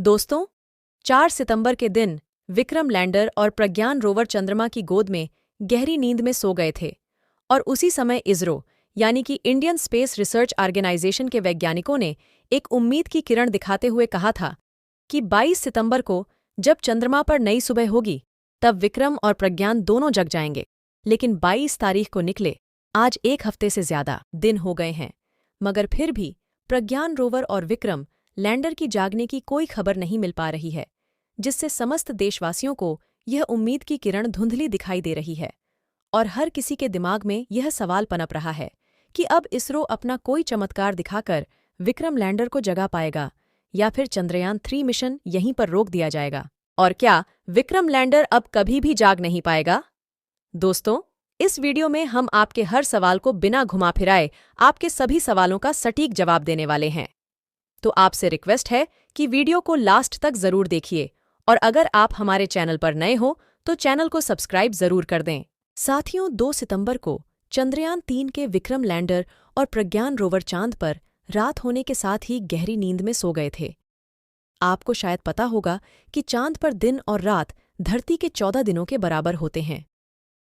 दोस्तों, 4 सितंबर के दिन विक्रम लैंडर और प्रज्ञान रोवर चंद्रमा की गोद में गहरी नींद में सो गए थे और उसी समय इसरो यानी कि इंडियन स्पेस रिसर्च ऑर्गेनाइजेशन के वैज्ञानिकों ने एक उम्मीद की किरण दिखाते हुए कहा था कि 22 सितंबर को जब चंद्रमा पर नई सुबह होगी तब विक्रम और प्रज्ञान दोनों जग जाएंगे। लेकिन 22 तारीख को निकले, आज एक हफ्ते से ज्यादा दिन हो गए हैं, मगर फिर भी प्रज्ञान रोवर और विक्रम लैंडर की जागने की कोई खबर नहीं मिल पा रही है, जिससे समस्त देशवासियों को यह उम्मीद की किरण धुंधली दिखाई दे रही है। और हर किसी के दिमाग में यह सवाल पनप रहा है कि अब इसरो अपना कोई चमत्कार दिखाकर विक्रम लैंडर को जगा पाएगा या फिर चंद्रयान 3 मिशन यहीं पर रोक दिया जाएगा। और क्या विक्रम लैंडर अब कभी भी जाग नहीं पाएगा? दोस्तों, इस वीडियो में हम आपके हर सवाल को बिना घुमा फिराए आपके सभी सवालों का सटीक जवाब देने वाले हैं। तो आपसे रिक्वेस्ट है कि वीडियो को लास्ट तक जरूर देखिए और अगर आप हमारे चैनल पर नए हो तो चैनल को सब्सक्राइब जरूर कर दें। साथियों, 2 सितंबर को चंद्रयान 3 के विक्रम लैंडर और प्रज्ञान रोवर चांद पर रात होने के साथ ही गहरी नींद में सो गए थे। आपको शायद पता होगा कि चांद पर दिन और रात धरती के 14 दिनों के बराबर होते हैं।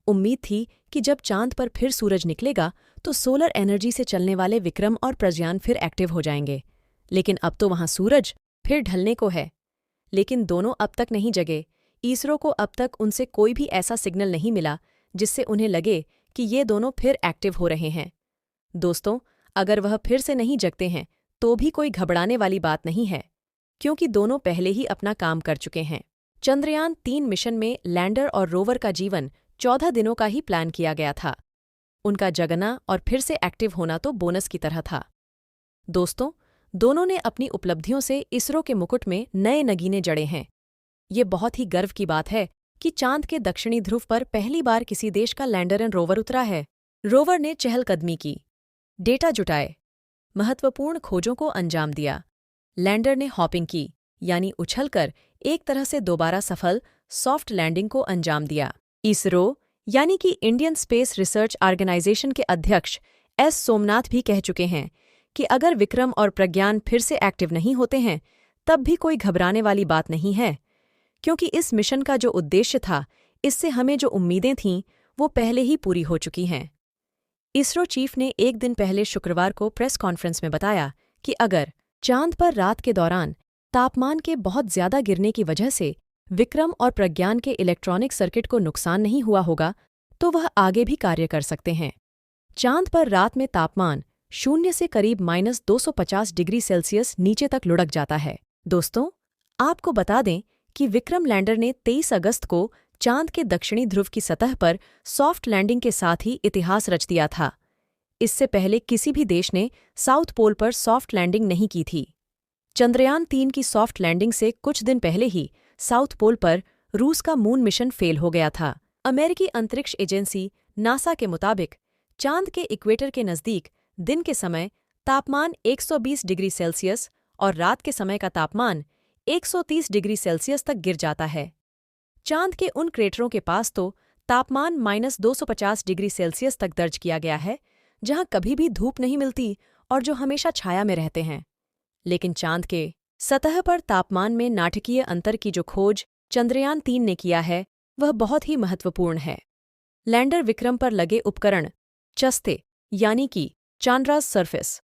उम्मीद थी कि जब चांद पर फिर सूरज निकलेगा तो सोलर एनर्जी से चलने वाले विक्रम और प्रज्ञान फिर एक्टिव हो जाएंगे, लेकिन अब तो वहां सूरज फिर ढलने को है। लेकिन दोनों अब तक नहीं जगे। इसरो को अब तक उनसे कोई भी ऐसा सिग्नल नहीं मिला जिससे उन्हें लगे कि ये दोनों फिर एक्टिव हो रहे हैं। दोस्तों, अगर वह फिर से नहीं जगते हैं तो भी कोई घबराने वाली बात नहीं है, क्योंकि दोनों पहले ही अपना काम कर चुके हैं। चंद्रयान 3 मिशन में लैंडर और रोवर का जीवन 14 दिनों का ही प्लान किया गया था। उनका जगना और फिर से एक्टिव होना तो बोनस की तरह था। दोस्तों, दोनों ने अपनी उपलब्धियों से इसरो के मुकुट में नए नगीने जड़े हैं। ये बहुत ही गर्व की बात है कि चांद के दक्षिणी ध्रुव पर पहली बार किसी देश का लैंडर एंड रोवर उतरा है। रोवर ने चहलकदमी की, डेटा जुटाए, महत्वपूर्ण खोजों को अंजाम दिया। लैंडर ने हॉपिंग की, यानी उछलकर एक तरह से दोबारा सफल सॉफ्ट लैंडिंग को अंजाम दिया। इसरो यानी कि इंडियन स्पेस रिसर्च ऑर्गेनाइजेशन के अध्यक्ष एस सोमनाथ भी कह चुके हैं कि अगर विक्रम और प्रज्ञान फिर से एक्टिव नहीं होते हैं तब भी कोई घबराने वाली बात नहीं है, क्योंकि इस मिशन का जो उद्देश्य था, इससे हमें जो उम्मीदें थीं वो पहले ही पूरी हो चुकी हैं। इसरो चीफ ने एक दिन पहले शुक्रवार को प्रेस कॉन्फ्रेंस में बताया कि अगर चांद पर रात के दौरान तापमान के बहुत ज्यादा गिरने की वजह से विक्रम और प्रज्ञान के इलेक्ट्रॉनिक सर्किट को नुकसान नहीं हुआ होगा तो वह आगे भी कार्य कर सकते हैं। चांद पर रात में तापमान 0 से करीब -250 डिग्री सेल्सियस नीचे तक लुढ़क जाता है। दोस्तों, आपको बता दें कि विक्रम लैंडर ने 23 अगस्त को चांद के दक्षिणी ध्रुव की सतह पर सॉफ्ट लैंडिंग के साथ ही इतिहास रच दिया था। इससे पहले किसी भी देश ने साउथ पोल पर सॉफ्ट लैंडिंग नहीं की थी। चंद्रयान 3 की सॉफ्ट लैंडिंग से कुछ दिन पहले ही साउथ पोल पर रूस का मून मिशन फेल हो गया था। अमेरिकी अंतरिक्ष एजेंसी नासा के मुताबिक चांद के इक्वेटर के नज़दीक दिन के समय तापमान 120 डिग्री सेल्सियस और रात के समय का तापमान 130 डिग्री सेल्सियस तक गिर जाता है। चांद के उन क्रेटरों के पास तो तापमान -250 डिग्री सेल्सियस तक दर्ज किया गया है जहां कभी भी धूप नहीं मिलती और जो हमेशा छाया में रहते हैं। लेकिन चांद के सतह पर तापमान में नाटकीय अंतर की जो खोज चंद्रयान 3 ने किया है वह बहुत ही महत्वपूर्ण है। लैंडर विक्रम पर लगे उपकरण चस्ते यानी कि चांद्रास सरफेस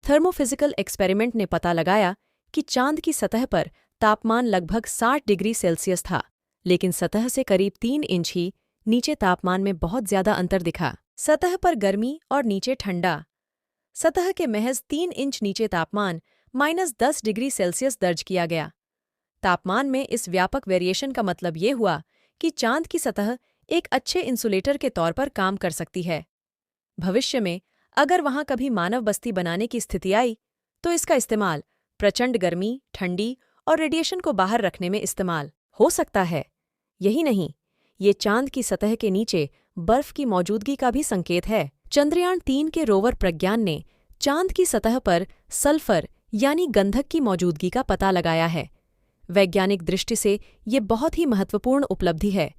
थर्मोफिजिकल एक्सपेरिमेंट ने पता लगाया कि चांद की सतह पर तापमान लगभग 60 डिग्री सेल्सियस था, लेकिन सतह से करीब 3 इंच ही नीचे तापमान में बहुत ज्यादा अंतर दिखा। सतह पर गर्मी और नीचे ठंडा। सतह के महज 3 इंच नीचे तापमान -10 डिग्री सेल्सियस दर्ज किया गया। तापमान में इस व्यापक वेरिएशन का मतलब ये हुआ कि चांद की सतह एक अच्छे इंसुलेटर के तौर पर काम कर सकती है। भविष्य में अगर वहां कभी मानव बस्ती बनाने की स्थिति आई तो इसका इस्तेमाल प्रचंड गर्मी, ठंडी और रेडिएशन को बाहर रखने में इस्तेमाल हो सकता है। यही नहीं, ये चांद की सतह के नीचे बर्फ की मौजूदगी का भी संकेत है। चंद्रयान 3 के रोवर प्रज्ञान ने चांद की सतह पर सल्फर यानी गंधक की मौजूदगी का पता लगाया है। वैज्ञानिक दृष्टि से ये बहुत ही महत्वपूर्ण उपलब्धि है।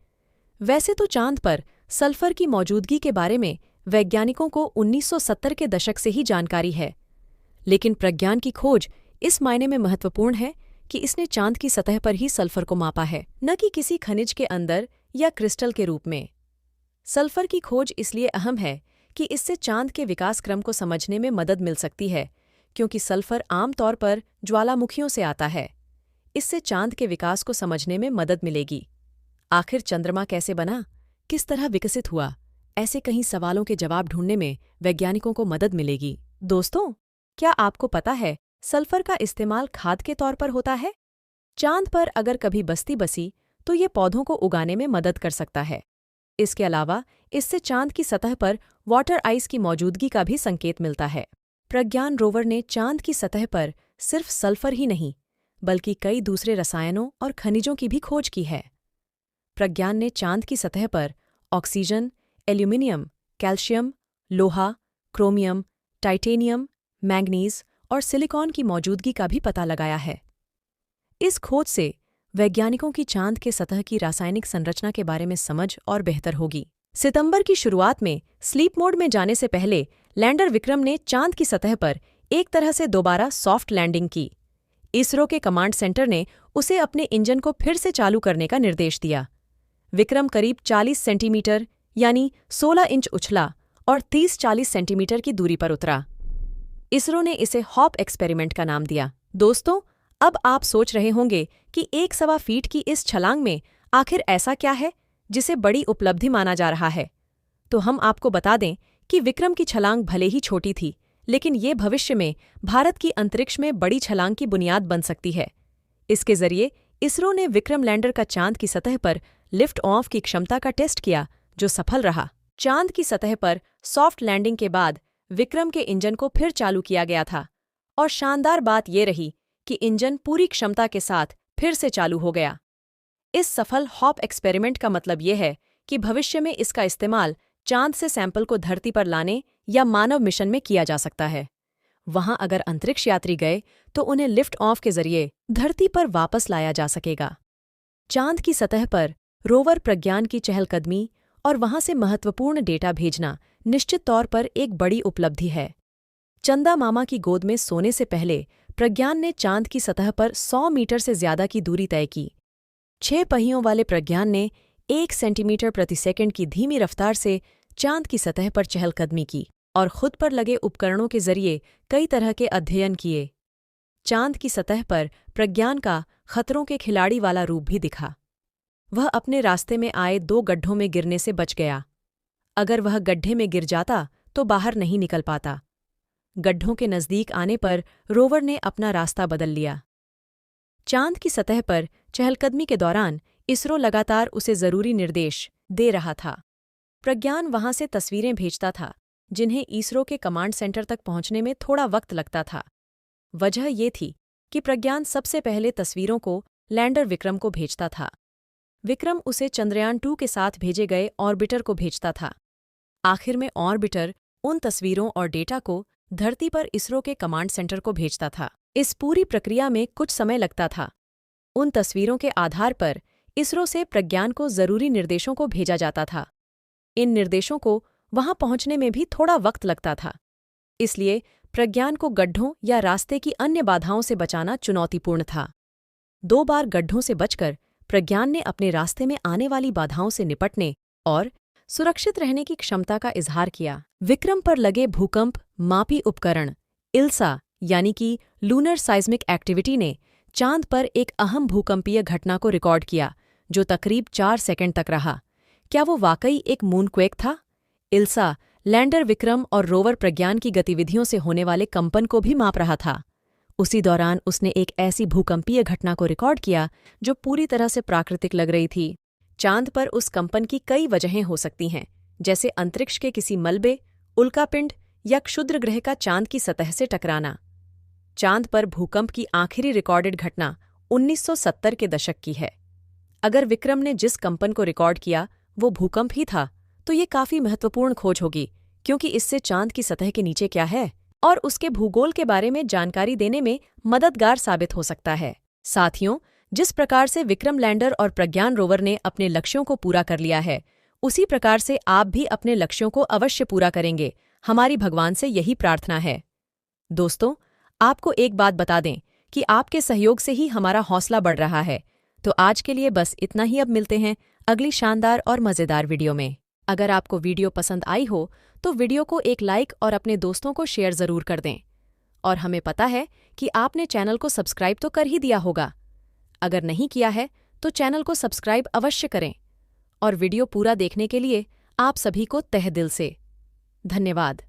वैसे तो चांद पर सल्फर की मौजूदगी के बारे में वैज्ञानिकों को 1970 के दशक से ही जानकारी है, लेकिन प्रज्ञान की खोज इस मायने में महत्वपूर्ण है कि इसने चांद की सतह पर ही सल्फर को मापा है, न कि किसी खनिज के अंदर या क्रिस्टल के रूप में। सल्फर की खोज इसलिए अहम है कि इससे चांद के विकास क्रम को समझने में मदद मिल सकती है, क्योंकि सल्फर आमतौर पर ज्वालामुखियों से आता है। इससे चांद के विकास को समझने में मदद मिलेगी। आखिर चंद्रमा कैसे बना, किस तरह विकसित हुआ, ऐसे कई सवालों के जवाब ढूंढने में वैज्ञानिकों को मदद मिलेगी। दोस्तों, क्या आपको पता है सल्फर का इस्तेमाल खाद के तौर पर होता है? चांद पर अगर कभी बस्ती बसी तो ये पौधों को उगाने में मदद कर सकता है। इसके अलावा इससे चांद की सतह पर वाटर आइस की मौजूदगी का भी संकेत मिलता है। प्रज्ञान रोवर ने चांद की सतह पर सिर्फ सल्फर ही नहीं, बल्कि कई दूसरे रसायनों और खनिजों की भी खोज की है। प्रज्ञान ने चांद की सतह पर ऑक्सीजन, एल्यूमिनियम, कैल्शियम, लोहा, क्रोमियम, टाइटेनियम, मैंगनीज और सिलिकॉन की मौजूदगी का भी पता लगाया है। इस खोज से वैज्ञानिकों की चांद के सतह की रासायनिक संरचना के बारे में समझ और बेहतर होगी। सितंबर की शुरुआत में स्लीप मोड में जाने से पहले लैंडर विक्रम ने चांद की सतह पर एक तरह से दोबारा सॉफ्ट लैंडिंग की। इसरो के कमांड सेंटर ने उसे अपने इंजन को फिर से चालू करने का निर्देश दिया। विक्रम करीब 40 सेंटीमीटर यानी 16 इंच उछला और 30-40 सेंटीमीटर की दूरी पर उतरा। इसरो ने इसे हॉप एक्सपेरिमेंट का नाम दिया। दोस्तों, अब आप सोच रहे होंगे कि 1.25 फीट की इस छलांग में आखिर ऐसा क्या है जिसे बड़ी उपलब्धि माना जा रहा है। तो हम आपको बता दें कि विक्रम की छलांग भले ही छोटी थी, लेकिन ये भविष्य में भारत की अंतरिक्ष में बड़ी छलांग की बुनियाद बन सकती है। इसके जरिए इसरो ने विक्रम लैंडर का चांद की सतह पर लिफ्ट ऑफ की क्षमता का टेस्ट किया, जो सफल रहा। चांद की सतह पर सॉफ्ट लैंडिंग के बाद विक्रम के इंजन को फिर चालू किया गया था, और शानदार बात यह रही कि इंजन पूरी क्षमता के साथ फिर से चालू हो गया। इस सफल हॉप एक्सपेरिमेंट का मतलब यह है कि भविष्य में इसका इस्तेमाल चांद से सैंपल को धरती पर लाने या मानव मिशन में किया जा सकता है। वहां अगर अंतरिक्ष यात्री गए तो उन्हें लिफ्ट ऑफ के जरिए धरती पर वापस लाया जा सकेगा। चांद की सतह पर रोवर प्रज्ञान की चहलकदमी और वहां से महत्वपूर्ण डेटा भेजना निश्चित तौर पर एक बड़ी उपलब्धि है। चंदा मामा की गोद में सोने से पहले प्रज्ञान ने चांद की सतह पर 100 मीटर से ज्यादा की दूरी तय की। 6 पहियों वाले प्रज्ञान ने 1 सेंटीमीटर प्रति सेकंड की धीमी रफ्तार से चांद की सतह पर चहलकदमी की और खुद पर लगे उपकरणों के जरिए कई तरह के अध्ययन किए। चांद की सतह पर प्रज्ञान का खतरों के खिलाड़ी वाला रूप भी दिखा। वह अपने रास्ते में आए 2 गड्ढों में गिरने से बच गया। अगर वह गड्ढे में गिर जाता तो बाहर नहीं निकल पाता। गड्ढों के नज़दीक आने पर रोवर ने अपना रास्ता बदल लिया। चांद की सतह पर चहलकदमी के दौरान इसरो लगातार उसे जरूरी निर्देश दे रहा था। प्रज्ञान वहां से तस्वीरें भेजता था, जिन्हें इसरो के कमांड सेंटर तक पहुंचने में थोड़ा वक्त लगता था। वजह ये थी कि प्रज्ञान सबसे पहले तस्वीरों को लैंडर विक्रम को भेजता था। विक्रम उसे चंद्रयान 2 के साथ भेजे गए ऑर्बिटर को भेजता था। आखिर में ऑर्बिटर उन तस्वीरों और डेटा को धरती पर इसरो के कमांड सेंटर को भेजता था। इस पूरी प्रक्रिया में कुछ समय लगता था। उन तस्वीरों के आधार पर इसरो से प्रज्ञान को जरूरी निर्देशों को भेजा जाता था। इन निर्देशों को वहां पहुंचने में भी थोड़ा वक्त लगता था। इसलिए प्रज्ञान को गड्ढों या रास्ते की अन्य बाधाओं से बचाना चुनौतीपूर्ण था। 2 बार गड्ढों से बचकर प्रज्ञान ने अपने रास्ते में आने वाली बाधाओं से निपटने और सुरक्षित रहने की क्षमता का इजहार किया। विक्रम पर लगे भूकंप मापी उपकरण इल्सा यानी कि लूनर साइज्मिक एक्टिविटी ने चांद पर एक अहम भूकंपीय घटना को रिकॉर्ड किया, जो तकरीब 4 सेकंड तक रहा। क्या वो वाकई एक मूनक्वेक था? इल्सा लैंडर विक्रम और रोवर प्रज्ञान की गतिविधियों से होने वाले कंपन को भी माप रहा था। उसी दौरान उसने एक ऐसी भूकंपीय घटना को रिकॉर्ड किया जो पूरी तरह से प्राकृतिक लग रही थी। चांद पर उस कंपन की कई वजहें हो सकती हैं, जैसे अंतरिक्ष के किसी मलबे, उल्कापिंड या क्षुद्र ग्रह का चांद की सतह से टकराना। चांद पर भूकंप की आखिरी रिकॉर्डेड घटना 1970 के दशक की है। अगर विक्रम ने जिस कंपन को रिकॉर्ड किया वो भूकंप ही था, तो ये काफी महत्वपूर्ण खोज होगी, क्योंकि इससे चांद की सतह के नीचे क्या है और उसके भूगोल के बारे में जानकारी देने में मददगार साबित हो सकता है। साथियों, जिस प्रकार से विक्रम लैंडर और प्रज्ञान रोवर ने अपने लक्ष्यों को पूरा कर लिया है, उसी प्रकार से आप भी अपने लक्ष्यों को अवश्य पूरा करेंगे। हमारी भगवान से यही प्रार्थना है। दोस्तों, आपको एक बात बता दें कि आपके सहयोग से ही हमारा हौसला बढ़ रहा है। तो आज के लिए बस इतना ही। अब मिलते हैं अगली शानदार और मज़ेदार वीडियो में। अगर आपको वीडियो पसंद आई हो तो वीडियो को एक लाइक और अपने दोस्तों को शेयर ज़रूर कर दें। और हमें पता है कि आपने चैनल को सब्सक्राइब तो कर ही दिया होगा। अगर नहीं किया है तो चैनल को सब्सक्राइब अवश्य करें। और वीडियो पूरा देखने के लिए आप सभी को तहे दिल से धन्यवाद।